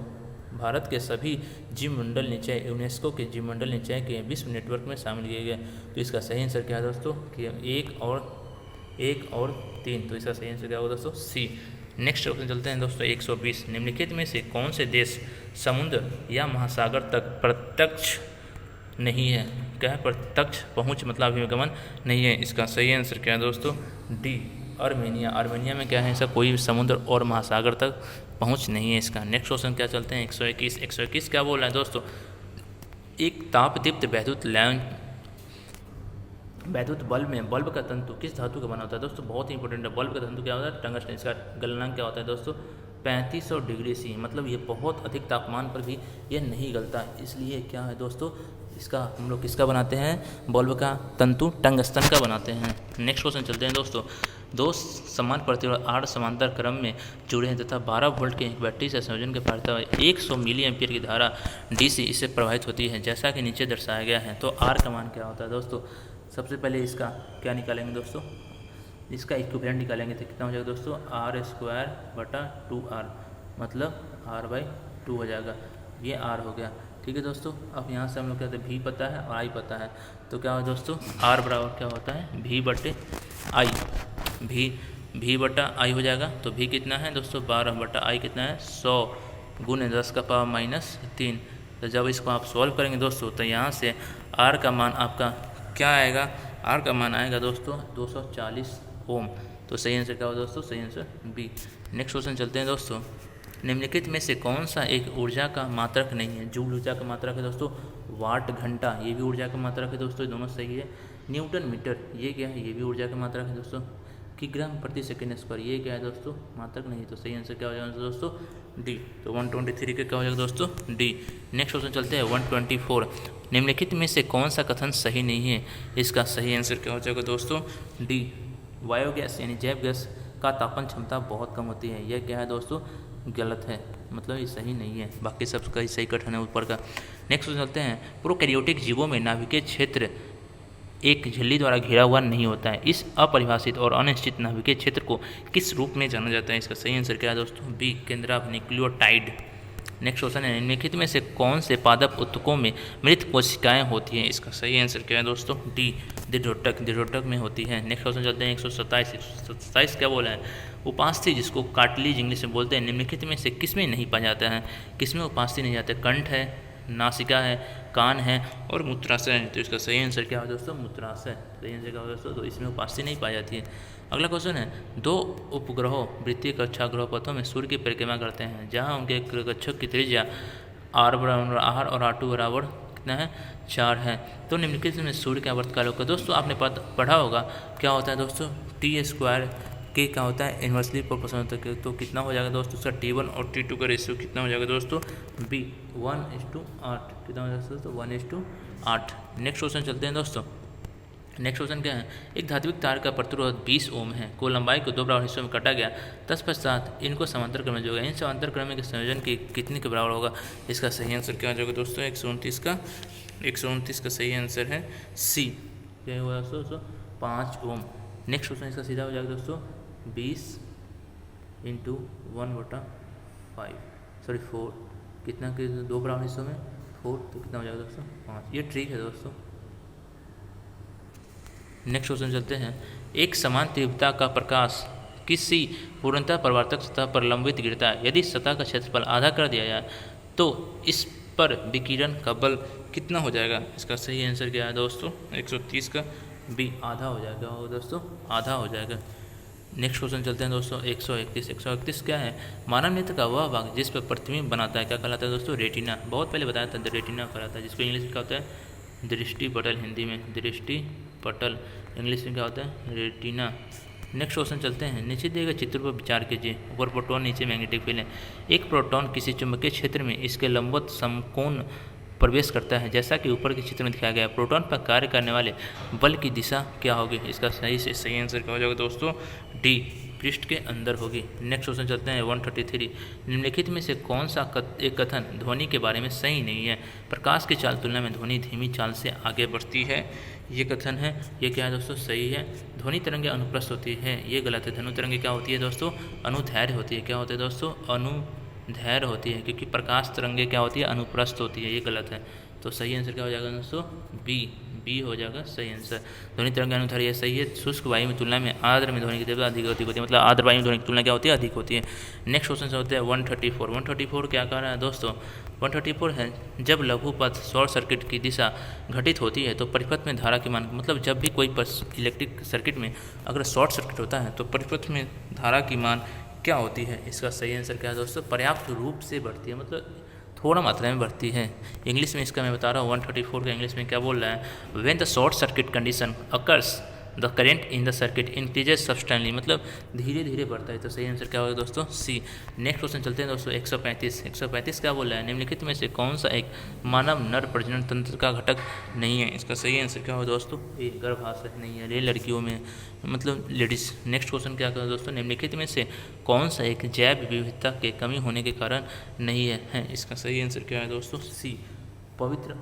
भारत के सभी जीवमंडल निचय यूनेस्को के जीवमंडल निचय के विश्व नेटवर्क में शामिल किए गए। तो इसका सही आंसर क्या है दोस्तों? कि 1 और 3। तो इसका सही आंसर क्या होगा दोस्तों? सी। नेक्स्ट क्वेश्चन चलते हैं दोस्तों 120। निम्नलिखित में से कौन से देश समुद्र या महासागर तक प्रत्यक्ष नहीं है? क्या है? प्रत्यक्ष पहुंच मतलब अभिगमन नहीं है। इसका सही आंसर क्या है दोस्तों? डी। अर्मेनिया। अर्मेनिया में क्या है, ऐसा कोई समुद्र और महासागर तक पहुंच नहीं है इसका। नेक्स्ट क्वेश्चन क्या चलते हैं 121। 121 क्या बोल रहा है दोस्तों, एक ताप दीप्त वैद्युत बल्ब का तंतु किस धातु का बना होता है दोस्तों, बहुत ही इंपॉर्टेंट है। बल्ब का तंतु क्या होता है, टंगस्टन। इसका गलनांक क्या होता है दोस्तों 3500 डिग्री सी, मतलब ये बहुत अधिक तापमान पर भी ये नहीं गलता, इसलिए क्या है दोस्तों, इसका हम लोग किसका बनाते हैं, बल्ब का तंतु टंगस्टन का बनाते हैं। नेक्स्ट क्वेश्चन चलते हैं दोस्तों, दो समान प्रतिरोध 8 समांतर क्रम में जुड़े हैं तथा 12 वोल्ट के एक बैटरी से संयोजन के फलता हुए 100 मिली एम्पियर की धारा डीसी इससे प्रवाहित होती है, जैसा कि नीचे दर्शाया गया है। तो आर का मान क्या होता है दोस्तों, सबसे पहले इसका क्या निकालेंगे दोस्तों, इसका इक्विवेलेंट निकालेंगे तो कितना हो जाएगा दोस्तों, r²/2r, मतलब r/2 हो जाएगा, ये r हो गया। ठीक है दोस्तों, अब यहाँ से हम लोग कहते हैं v पता है और i पता है, तो क्या हो दोस्तों, r बराबर क्या होता है v/i, v/i हो जाएगा। तो v कितना है दोस्तों 12/i कितना है 100 × 10⁻³ तो जब इसको आप सॉल्व करेंगे दोस्तों तो यहाँ से r का मान आपका क्या आएगा, r का मान आएगा दोस्तों 240 ओम। तो सही आंसर क्या होगा दोस्तों, सही आंसर बी। नेक्स्ट क्वेश्चन चलते हैं दोस्तों, निम्नलिखित में से कौन सा एक ऊर्जा का मात्रक नहीं है। जूल ऊर्जा का मात्रक है दोस्तों, वाट घंटा ये भी ऊर्जा का मात्रक है दोस्तों, दोनों सही है। न्यूटन मीटर ये क्या है, ये भी ऊर्जा का मात्रक है दोस्तों। किग्राम प्रति सेकेंड स्क्वायर ये क्या है दोस्तों, मात्रक नहीं, तो सही आंसर क्या हो जाएगा दोस्तों डी। तो 123 का क्या हो जाएगा दोस्तों डी। नेक्स्ट क्वेश्चन चलते हैं 124, निम्नलिखित में से कौन सा कथन सही नहीं है, इसका सही आंसर क्या हो जाएगा दोस्तों डी। बायोगैस यानी जैव गैस का तापन क्षमता बहुत कम होती है, यह क्या है दोस्तों गलत है, मतलब ये सही नहीं है, बाकी सब का सही कथन है ऊपर का। नेक्स्ट चलते हैं, प्रोकैरियोटिक जीवों में नाभिकीय क्षेत्र एक झिल्ली द्वारा घिरा हुआ नहीं होता है, इस अपरिभाषित और अनिश्चित नाभिकीय क्षेत्र को किस रूप में जाना जाता है, इसका सही आंसर क्या है दोस्तों बी, केंद्राभ न्यूक्लियोटाइड। नेक्स्ट क्वेश्चन है, निम्नलिखित में से कौन से पादप उत्तकों में मृत कोशिकाएं होती हैं, इसका सही आंसर क्या है दोस्तों डी, दृढ़ोटक में होती है। नेक्स्ट क्वेश्चन चलते हैं 127 क्या बोला है, उपास्थि जिसको कार्टिलेज इंग्लिश में बोलते हैं, निम्नलिखित में से किस में नहीं पाया जाता है, किस में उपास्थि नहीं जाता है, कंठ है, नासिका है, कान है और मूत्राशय है। तो इसका सही आंसर क्या हो दोस्तों मूत्राशय, सही आंसर क्या हो दोस्तों, तो इसमें उपास्थि नहीं पाई जाती है। अगला क्वेश्चन है, दो उपग्रहों वृत्तीय कक्षा ग्रहपथों में सूर्य की परिक्रमा करते हैं, जहां उनके कक्षक की त्रिज्या r बराबर r और r2 बराबर कितना है 4 है। तो निम्नलिखित में सूर्य का आवर्तकाल होगा दोस्तों, आपने पढ़ा होगा क्या होता है दोस्तों t² के क्या होता है इन्वर्सली प्रोपोर्शनल होता है, तो कितना हो जाएगा दोस्तों उसका T1 और T2 का रेशियो कितना हो जाएगा दोस्तों B 1:8, कितना हो जाएगा दोस्तों 1:8। नेक्स्ट क्वेश्चन चलते हैं दोस्तों, नेक्स्ट क्वेश्चन क्या है, एक धात्विक तार का प्रतिरोध 20 ओम है, को लंबाई को 2 बराबर हिस्सों में काटा गया, तत्पश्चात इनको समांतर क्रम में जोड़ा, इन समांतर क्रम के संयोजन की कितने के बराबर होगा, इसका सही आंसर क्या हो जाएगा दोस्तों 129 का सही आंसर है सी, क्या हुआ दोस्तों 5 ओम। नेक्स्ट क्वेश्चन इसका सीधा हो जाएगा दोस्तों 20 × 4 कितना के 2 बराबर हिस्सों में 4, तो कितना हो जाएगा दोस्तों 5, ये ट्रिक है दोस्तों। नेक्स्ट क्वेश्चन चलते हैं, एक समान तीव्रता का प्रकाश किसी पूर्णतः परावर्तक सतह पर लंबित गिरता है, यदि सतह का क्षेत्रफल आधा कर दिया जाए तो इस पर विकिरण का बल कितना हो जाएगा, इसका सही आंसर क्या है दोस्तों 130 का बी, आधा हो जाएगा दोस्तों, आधा हो जाएगा। नेक्स्ट क्वेश्चन चलते हैं दोस्तों 131 क्या है, मानव नेत्र का वह भाग जिस पर प्रतिबिंब बनाता है क्या कहलाता है दोस्तों रेटिना, बहुत पहले बताया था रेटिना कहलाता है, जिसको इंग्लिश में क्या होता है दृष्टि पटल, हिंदी में दृष्टि पटल, इंग्लिश में क्या होता है रेटिना। नेक्स्ट क्वेश्चन चलते हैं, नीचे दिए गए चित्र पर विचार कीजिए, ऊपर प्रोटॉन नीचे मैग्नेटिक फील्ड है, एक प्रोटॉन किसी चुंबकीय क्षेत्र में इसके लंबवत समकोण प्रवेश करता है, जैसा कि ऊपर के चित्र में दिखाया गया, प्रोटॉन पर कार्य करने वाले बल की दिशा क्या होगी, इसका सही आंसर क्या हो जाएगा दोस्तों डी, पृष्ठ के अंदर होगी। नेक्स्ट क्वेश्चन चलते हैं 133, निम्नलिखित में से कौन सा एक कथन ध्वनि के बारे में सही नहीं है, प्रकाश की चाल तुलना में ध्वनि धीमी चाल से आगे बढ़ती है, ये कथन है, ये क्या है दोस्तों सही है। ध्वनि तरंगे अनुप्रस्थ होती है, ये गलत है, ध्वनि तरंगे क्या होती है दोस्तों अनुदैर्घ्य होती है, क्या होती है दोस्तों अनुदैर्घ्य होती है, क्योंकि प्रकाश तरंगे क्या होती है अनुप्रस्थ होती है, ये गलत है। तो सही आंसर क्या हो जाएगा दोस्तों बी, बी हो जाएगा सही आंसर। ध्वनि तरंग के अनुसार यह सही है। शुष्क वायु में तुलना में आर्द्र में ध्वनि की तीव्रता अधिक होती है, मतलब आर्द्र वायु में ध्वनि की तुलना क्या होती है, अधिक होती है। नेक्स्ट क्वेश्चन से होता है 134। 134 क्या कह रहा है दोस्तों, 134 है जब लघु पथ शॉर्ट सर्किट की दिशा घटित होती है तो परिपथ में धारा की मान, मतलब जब भी कोई इलेक्ट्रिक सर्किट में अगर शॉर्ट सर्किट होता है तो परिपथ में धारा की मान क्या होती है। इसका सही आंसर क्या है दोस्तों, पर्याप्त रूप से बढ़ती है, मतलब थोड़ा मात्रा में बढ़ती है। इंग्लिश में इसका मैं बता रहा हूँ 134 का इंग्लिश में क्या बोल रहा है, when the short circuit condition occurs the current in the circuit increases substantially, मतलब धीरे धीरे बढ़ता है। तो सही आंसर क्या होगा दोस्तों, सी। नेक्स्ट क्वेश्चन चलते हैं दोस्तों 135। 135 क्या बोल रहा है, निम्नलिखित में से कौन सा एक मानव नर प्रजनन तंत्र का घटक नहीं है। इसका सही आंसर क्या होगा दोस्तों, ए गर्भाशय नहीं है, ये लड़कियों में मतलब लेडीज। नेक्स्ट क्वेश्चन क्या करें दोस्तों, निम्नलिखित में से कौन सा एक जैव विविधता के कमी होने के कारण नहीं है। इसका सही आंसर क्या है दोस्तों, सी, पवित्र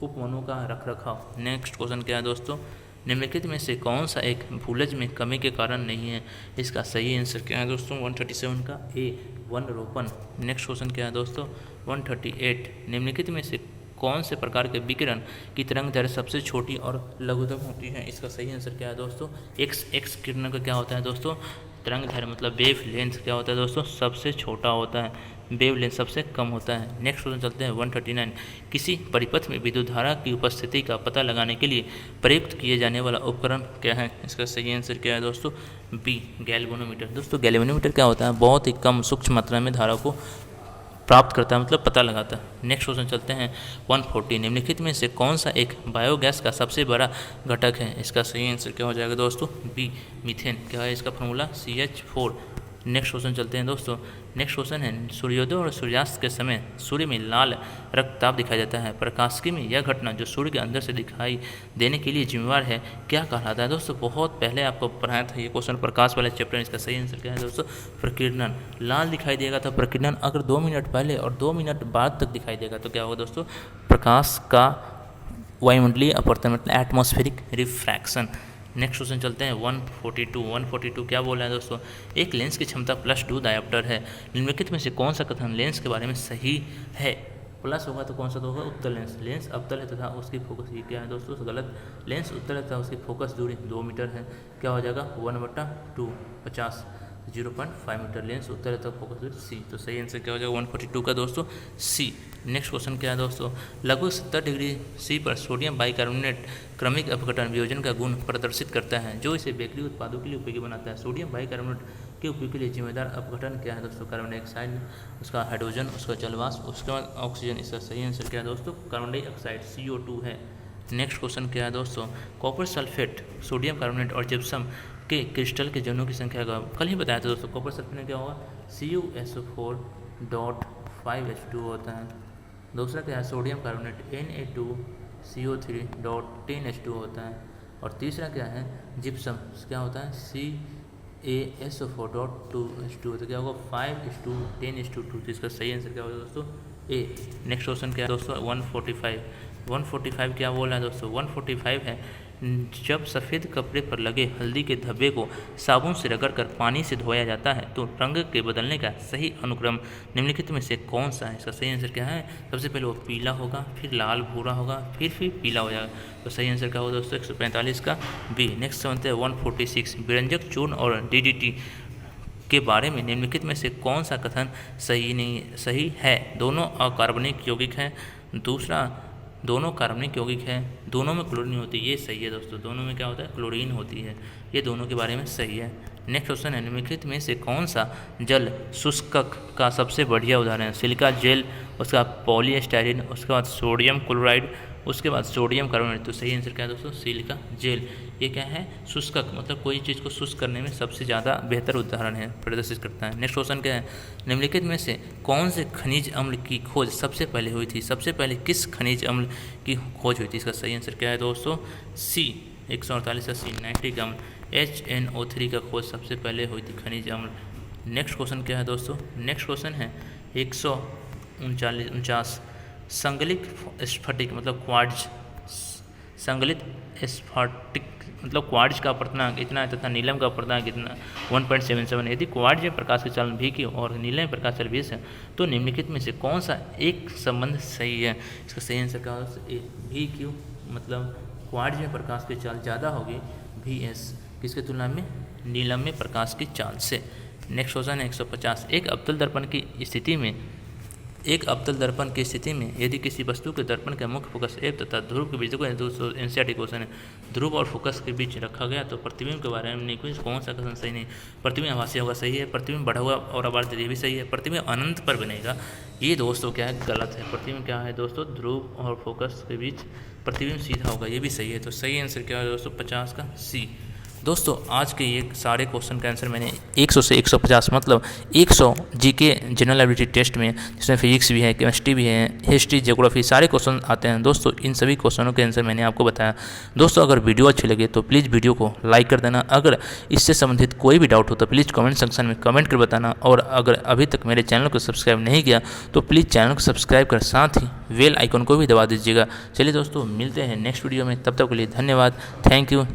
उपवनों का रखरखाव। नेक्स्ट क्वेश्चन क्या है दोस्तों, निम्नलिखित में से कौन सा एक भूलज में कमी के कारण नहीं है। इसका सही आंसर क्या है दोस्तों, 137 का ए, वन रोपण। नेक्स्ट क्वेश्चन क्या है दोस्तों 138। निम्नलिखित में से कौन से प्रकार के विकिरण की तरंग दैर्घ्य सबसे छोटी और लघुतम होती है। इसका सही आंसर क्या है दोस्तों, एक्स किरणों का क्या होता है दोस्तों, तरंग दैर्घ्य मतलब वेव लेंथ क्या होता है दोस्तों, सबसे छोटा होता है, वेव लेंथ सबसे कम होता है। नेक्स्ट क्वेश्चन चलते हैं 139। किसी परिपथ में विद्युत धारा की उपस्थिति का पता लगाने के लिए प्रयुक्त किए जाने वाला उपकरण क्या है। इसका सही आंसर क्या है दोस्तों, बी, गैल्वेनोमीटर। दोस्तों गैल्वेनोमीटर क्या होता है, बहुत ही कम सूक्ष्म मात्रा में धारा को प्राप्त करता है, मतलब पता लगाता है। नेक्स्ट क्वेश्चन चलते हैं 140। निम्नलिखित में से कौन सा एक बायोगैस का सबसे बड़ा घटक है। इसका सही आंसर क्या हो जाएगा दोस्तों, बी, मीथेन। क्या है इसका फॉर्मूला, CH4। नेक्स्ट क्वेश्चन चलते हैं दोस्तों। नेक्स्ट क्वेश्चन है सूर्योदय और सूर्यास्त के समय सूर्य में लाल रक्तताप दिखाया जाता है। प्रकाशिकी में यह घटना जो सूर्य के अंदर से दिखाई देने के लिए जिम्मेवार है क्या कहलाता है। दोस्तों बहुत पहले आपको पढ़ाया था ये क्वेश्चन प्रकाश वाले चैप्टर। इसका सही आंसर क्या है दोस्तों, प्रकीर्णन। लाल दिखाई देगा तो प्रकीर्णन अगर 2 मिनट पहले और 2 मिनट बाद तक दिखाई देगा तो क्या होगा दोस्तों, प्रकाश का वायुमंडलीय अपवर्तन, मतलब एटमॉस्फेरिक रिफ्रैक्शन। नेक्स्ट क्वेश्चन चलते हैं 142। 142 क्या बोल रहा है दोस्तों, एक लेंस की क्षमता +2 डायोप्टर है। निम्नलिखित में से कौन सा कथन लेंस के बारे में सही है। प्लस होगा तो कौन सा तो होगा, उत्तल लेंस। लेंस अवतल है तथा उसकी फोकस, ये क्या है दोस्तों, गलत। लेंस उत्तल है तथा उसकी फोकस दूरी 2 मीटर है। क्या हो जाएगा 1/2, 50, 0.5 मीटर। लेंस उत्तर है तब फोकस दूरी सी। तो सही आंसर क्या हो जाएगा 142 का दोस्तों, सी। नेक्स्ट क्वेश्चन क्या है दोस्तों, लगभग 70 डिग्री सी पर सोडियम बाइकार्बोनेट क्रमिक अपघटन वियोजन का गुण प्रदर्शित करता है जो इसे बेकरी उत्पादों के लिए उपयोगी बनाता है। सोडियम बाइकार्बोनेट के उपयोग के लिए जिम्मेदार अपघटन क्या है दोस्तों, कार्बन डाइऑक्साइड, उसका हाइड्रोजन, उसका जलवाष्प, उसके बाद ऑक्सीजन। इसका सही आंसर क्या है दोस्तों, कार्बन डाइऑक्साइड, CO2 है। नेक्स्ट क्वेश्चन क्या है दोस्तों, कॉपर सल्फेट, सोडियम कार्बोनेट और जिप्सम के क्रिस्टल के जनों की संख्या का कल ही बताया था दोस्तों। कॉपर सल्फेट में क्या होगा, CuSO4.5H2 होता है। दूसरा क्या है, सोडियम कार्बोनेट Na2CO3.10H2 होता है। और तीसरा क्या है, जिप्सम, क्या होता है, CaSO4.2H2 तो क्या होगा 5:10:2। तो इसका सही आंसर क्या होगा दोस्तों, ए। नेक्स्ट क्वेश्चन क्या है दोस्तों 145। 145 क्या बोल रहा है दोस्तों, 145 है जब सफ़ेद कपड़े पर लगे हल्दी के धब्बे को साबुन से रगड़कर पानी से धोया जाता है तो रंग के बदलने का सही अनुक्रम निम्नलिखित में से कौन सा है। इसका सही आंसर क्या है, सबसे पहले वो पीला होगा, फिर लाल भूरा होगा, फिर पीला हो जाएगा। तो सही आंसर क्या होगा दोस्तों 145 का बी। नेक्स्ट समझते हैं 146। विरंजक चूर्ण और DDT के बारे में निम्नलिखित में से कौन सा कथन सही है। दोनों अकार्बनिक यौगिक हैं। दूसरा, दोनों कार्बनिक यौगिक है, दोनों में क्लोरीन होती है, ये सही है दोस्तों। दोनों में क्या होता है, क्लोरीन होती है, ये दोनों के बारे में सही है। नेक्स्ट क्वेश्चन है निम्नलिखित में से कौन सा जल शुष्कक का सबसे बढ़िया उदाहरण है। सिलिका जेल, उसके बाद पॉलीस्टाइरीन, उसके बाद सोडियम क्लोराइड, उसके बाद सोडियम कार्बोनेट। तो सही आंसर क्या है दोस्तों, सिलिका जेल। ये क्या है, शुष्कक, मतलब कोई चीज़ को शुष्क करने में सबसे ज़्यादा बेहतर उदाहरण है, प्रदर्शित करता है। नेक्स्ट क्वेश्चन क्या है, निम्नलिखित में से कौन से खनिज अम्ल की खोज सबसे पहले हुई थी। सबसे पहले किस खनिज अम्ल की खोज हुई थी। इसका सही आंसर क्या है दोस्तों, सी 148 नाइट्रिक अम्ल HNO3 का खोज सबसे पहले हुई थी खनिज अम्ल। नेक्स्ट क्वेश्चन क्या है दोस्तों, नेक्स्ट क्वेश्चन है 149। संगलित स्फटिक मतलब क्वार्ट्ज, संगलित स्फटिक मतलब क्वार्ट्ज का अपर्तनांक इतना है तथा नीलम का अपर्तनांक कितना 1.77। यदि क्वार्ट्ज में प्रकाश के चालन भी की और नीलम में प्रकाश चालन 20 है तो निम्नलिखित में से कौन सा एक संबंध सही है। इसका सही आंसर क्या होगा, भी क्यू मतलब क्वार्ट्ज में प्रकाश की चाल ज़्यादा होगी Vs किसके तुलना में, नीलम में प्रकाश की चाल से। नेक्स्ट क्वेश्चन है 150। एक अवतल दर्पण की स्थिति में यदि किसी वस्तु के दर्पण का मुख्य फोकस एफ तथा ध्रुव के बीच, देखो एनसीईआरटी क्वेश्चन है, ध्रुव और फोकस के बीच रखा गया तो प्रतिबिंब के बारे में निकुंज कौन सा कथन सही नहीं। प्रतिबिंब आभासी होगा, सही है। प्रतिबिंब बढ़ा हुआ और आवर्त ये भी सही है। प्रतिबिंब अनंत पर बनेगा, ये दोस्तों क्या है, गलत है। प्रतिबिंब क्या है दोस्तों, ध्रुव और फोकस के बीच प्रतिबिंब सीधा होगा, ये भी सही है। तो सही आंसर क्या है दोस्तों, 50 का सी। दोस्तों आज के ये सारे क्वेश्चन का आंसर मैंने 100 से 150 मतलब 100 जीके जनरल एबिलिटी टेस्ट में, जिसमें फिजिक्स भी है, केमिस्ट्री भी है, हिस्ट्री, ज्योग्राफी, सारे क्वेश्चन आते हैं दोस्तों। इन सभी क्वेश्चनों के आंसर मैंने आपको बताया। दोस्तों अगर वीडियो अच्छी लगे तो प्लीज़ वीडियो को लाइक कर देना। अगर इससे संबंधित कोई भी डाउट हो तो प्लीज़ कमेंट सेक्शन में कमेंट कर बताना। और अगर अभी तक मेरे चैनल को सब्सक्राइब नहीं किया तो प्लीज़ चैनल को सब्सक्राइब कर साथ ही बेल आइकन को भी दबा दीजिएगा। चलिए दोस्तों मिलते हैं नेक्स्ट वीडियो में, तब तक के लिए धन्यवाद। Thank you.